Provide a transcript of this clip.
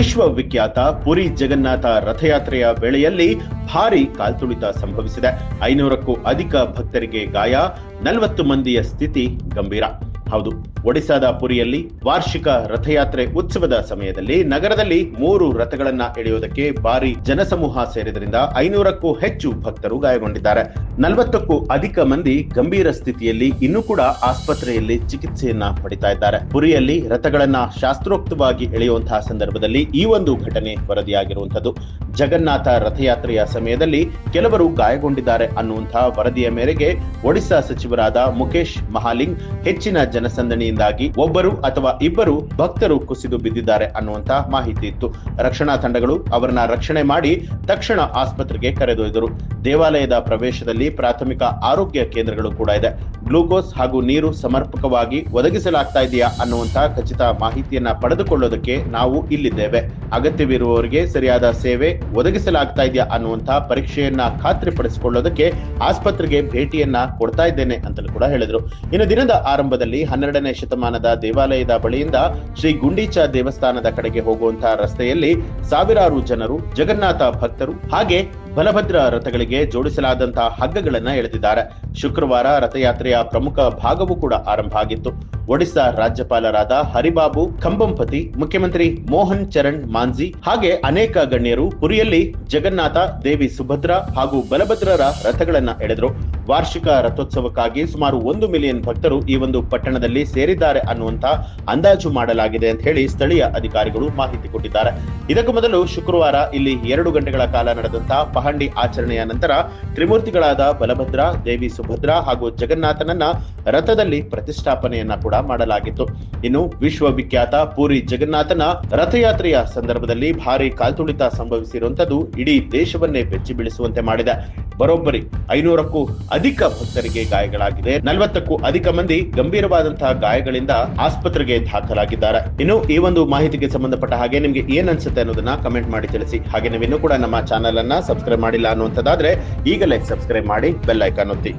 ವಿಶ್ವವಿಖ್ಯಾತ ಪುರಿ ಜಗನ್ನಾಥ ರಥಯಾತ್ರೆಯ ವೇಳೆಯಲ್ಲಿ ಭಾರೀ ಕಾಲ್ತುಳಿತ ಸಂಭವಿಸಿದೆ. 500ಕ್ಕೂ ಅಧಿಕ ಭಕ್ತರಿಗೆ ಗಾಯ, 40 ಮಂದಿಯ ಸ್ಥಿತಿ ಗಂಭೀರ. ಹೌದು, ಒಡಿಶಾದ ಪುರಿಯಲ್ಲಿ ವಾರ್ಷಿಕ ರಥಯಾತ್ರೆ ಉತ್ಸವದ ಸಮಯದಲ್ಲಿ ನಗರದಲ್ಲಿ 3 ರಥಗಳನ್ನ ಎಳೆಯುವುದಕ್ಕೆ ಭಾರಿ ಜನಸಮೂಹ ಸೇರಿದ್ರಿಂದ 500ಕ್ಕೂ ಹೆಚ್ಚು ಭಕ್ತರು ಗಾಯಗೊಂಡಿದ್ದಾರೆ. 40ಕ್ಕೂ ಅಧಿಕ ಮಂದಿ ಗಂಭೀರ ಸ್ಥಿತಿಯಲ್ಲಿ ಇನ್ನೂ ಕೂಡ ಆಸ್ಪತ್ರೆಯಲ್ಲಿ ಚಿಕಿತ್ಸೆಯನ್ನ ಪಡಿತಾ ಇದ್ದಾರೆ. ಪುರಿಯಲ್ಲಿ ರಥಗಳನ್ನ ಶಾಸ್ತ್ರೋಕ್ತವಾಗಿ ಎಳೆಯುವಂತಹ ಸಂದರ್ಭದಲ್ಲಿ ಈ ಒಂದು ಘಟನೆ ವರದಿಯಾಗಿರುವಂತದ್ದು. ಜಗನ್ನಾಥ ರಥಯಾತ್ರೆಯ ಸಮಯದಲ್ಲಿ ಕೆಲವರು ಗಾಯಗೊಂಡಿದ್ದಾರೆ ಅನ್ನುವಂತಹ ವರದಿಯ ಮೇರೆಗೆ ಒಡಿಶಾ ಸಚಿವರಾದ ಮುಕೇಶ್ ಮಹಾಲಿಂಗ್ ಹೆಚ್ಚಿನ ಜನಸಂದಣಿಯಿಂದಾಗಿ ಒಬ್ಬರು ಅಥವಾ ಇಬ್ಬರು ಭಕ್ತರು ಕುಸಿದು ಬಿದ್ದಿದ್ದಾರೆ ಅನ್ನುವಂತ ಮಾಹಿತಿ ಇತ್ತು. ರಕ್ಷಣಾ ತಂಡಗಳು ಅವರನ್ನ ರಕ್ಷಣೆ ಮಾಡಿ ತಕ್ಷಣ ಆಸ್ಪತ್ರೆಗೆ ಕರೆದೊಯ್ದರು. ದೇವಾಲಯದ ಪ್ರವೇಶದಲ್ಲಿ ಪ್ರಾಥಮಿಕ ಆರೋಗ್ಯ ಕೇಂದ್ರಗಳು ಕೂಡ ಇದೆ. ಗ್ಲೂಕೋಸ್ ಹಾಗೂ ನೀರು ಸಮರ್ಪಕವಾಗಿ ಒದಗಿಸಲಾಗ್ತಾ ಇದೆಯಾ ಅನ್ನುವಂತ ಖಚಿತ ಮಾಹಿತಿಯನ್ನ ಪಡೆದುಕೊಳ್ಳೋದಕ್ಕೆ ನಾವು ಇಲ್ಲಿದ್ದೇವೆ. ಅಗತ್ಯವಿರುವವರಿಗೆ ಸರಿಯಾದ ಸೇವೆ ಒದಗಿಸಲಾಗ್ತಾ ಇದೆಯಾ ಅನ್ನುವಂತ ಪರೀಕ್ಷೆಯನ್ನ ಖಾತ್ರಿಪಡಿಸಿಕೊಳ್ಳೋದಕ್ಕೆ ಆಸ್ಪತ್ರೆಗೆ ಭೇಟಿಯನ್ನ ಕೊಡ್ತಾ ಇದ್ದೇನೆ ಅಂತಲೂ ಕೂಡ ಹೇಳಿದ್ರು. ಇನ್ನು ದಿನದ ಆರಂಭದಲ್ಲಿ 12ನೇ ಶತಮಾನದ ದೇವಾಲಯದ ಬಳಿಯಿಂದ ಶ್ರೀ ಗುಂಡೀಚ ದೇವಸ್ಥಾನದ ಕಡೆಗೆ ಹೋಗುವಂತಹ ರಸ್ತೆಯಲ್ಲಿ ಸಾವಿರಾರು ಜನರು ಜಗನ್ನಾಥ ಭಕ್ತರು ಹಾಗೆ ಬಲಭದ್ರ ರಥಗಳಿಗೆ ಜೋಡಿಸಲಾದಂತಹ ಹಗ್ಗಗಳನ್ನ ಎಳೆದಿದ್ದಾರೆ. ಶುಕ್ರವಾರ ರಥಯಾತ್ರೆಯ ಪ್ರಮುಖ ಭಾಗವೂ ಕೂಡ ಆರಂಭ ಆಗಿತ್ತು. ಒಡಿಶಾ ರಾಜ್ಯಪಾಲರಾದ ಹರಿಬಾಬು ಖಂಬಂಪತಿ, ಮುಖ್ಯಮಂತ್ರಿ ಮೋಹನ್ ಚರಣ್ ಮಾಂಜಿ ಹಾಗೆ ಅನೇಕ ಗಣ್ಯರು ಪುರಿಯಲ್ಲಿ ಜಗನ್ನಾಥ, ದೇವಿ ಸುಭದ್ರ ಹಾಗೂ ಬಲಭದ್ರರ ರಥಗಳನ್ನ ಎಳೆದರು. ವಾರ್ಷಿಕ ರಥೋತ್ಸವಕ್ಕಾಗಿ ಸುಮಾರು 1 ಮಿಲಿಯನ್ ಭಕ್ತರು ಈ ಒಂದು ಪಟ್ಟಣದಲ್ಲಿ ಸೇರಿದ್ದಾರೆ ಅನ್ನುವಂತ ಅಂದಾಜು ಮಾಡಲಾಗಿದೆ ಅಂತ ಹೇಳಿ ಸ್ಥಳೀಯ ಅಧಿಕಾರಿಗಳು ಮಾಹಿತಿ ಕೊಟ್ಟಿದ್ದಾರೆ. ಇದಕ್ಕೂ ಮೊದಲು ಶುಕ್ರವಾರ ಇಲ್ಲಿ 2 ಗಂಟೆಗಳ ಕಾಲ ನಡೆದಂತಹ ಪಹಂಡಿ ಆಚರಣೆಯ ನಂತರ ತ್ರಿಮೂರ್ತಿಗಳಾದ ಬಲಭದ್ರ, ದೇವಿ ಸುಭದ್ರ ಹಾಗೂ ಜಗನ್ನಾಥನನ್ನ ರಥದಲ್ಲಿ ಪ್ರತಿಷ್ಠಾಪನೆಯನ್ನ ಕೂಡ ಮಾಡಲಾಗಿತ್ತು. ಇನ್ನು ವಿಶ್ವವಿಖ್ಯಾತ ಪೂರಿ ಜಗನ್ನಾಥನ ರಥಯಾತ್ರೆಯ ಸಂದರ್ಭದಲ್ಲಿ ಭಾರಿ ಕಾಲ್ತುಳಿತ ಸಂಭವಿಸಿರುವಂತದ್ದು ಇಡೀ ದೇಶವನ್ನೇ ಬೆಚ್ಚಿ ಬೀಳಿಸುವಂತೆ ಮಾಡಿದೆ. ಬರೋಬ್ಬರಿ 500ಕ್ಕೂ ಅಧಿಕ ಭಕ್ತರಿಗೆ ಗಾಯಗಳಾಗಿದೆ. 40ಕ್ಕೂ ಅಧಿಕ ಮಂದಿ ಗಂಭೀರವಾದಂತಹ ಗಾಯಗಳಿಂದ ಆಸ್ಪತ್ರೆಗೆ ದಾಖಲಾಗಿದ್ದಾರೆ. ಇನ್ನು ಈ ಒಂದು ಮಾಹಿತಿಗೆ ಸಂಬಂಧಪಟ್ಟ ಹಾಗೆ ನಿಮ್ಗೆ ಏನ್ ಅನ್ಸುತ್ತೆ ಅನ್ನೋದನ್ನ ಕಮೆಂಟ್ ಮಾಡಿ ತಿಳಿಸಿ. ಹಾಗೆ ನೀವಿನ್ನೂ ಕೂಡ ನಮ್ಮ ಚಾನೆಲ್ ಅನ್ನ ಸಬ್ಸ್ಕ್ರೈಬ್ ಮಾಡಿಲ್ಲ ಅನ್ನುವಂಥದ್ದಾದ್ರೆ ಈಗಲೇ ಸಬ್ಸ್ಕ್ರೈಬ್ ಮಾಡಿ ಬೆಲ್ ಐಕಾನ್ ಒತ್ತಿ.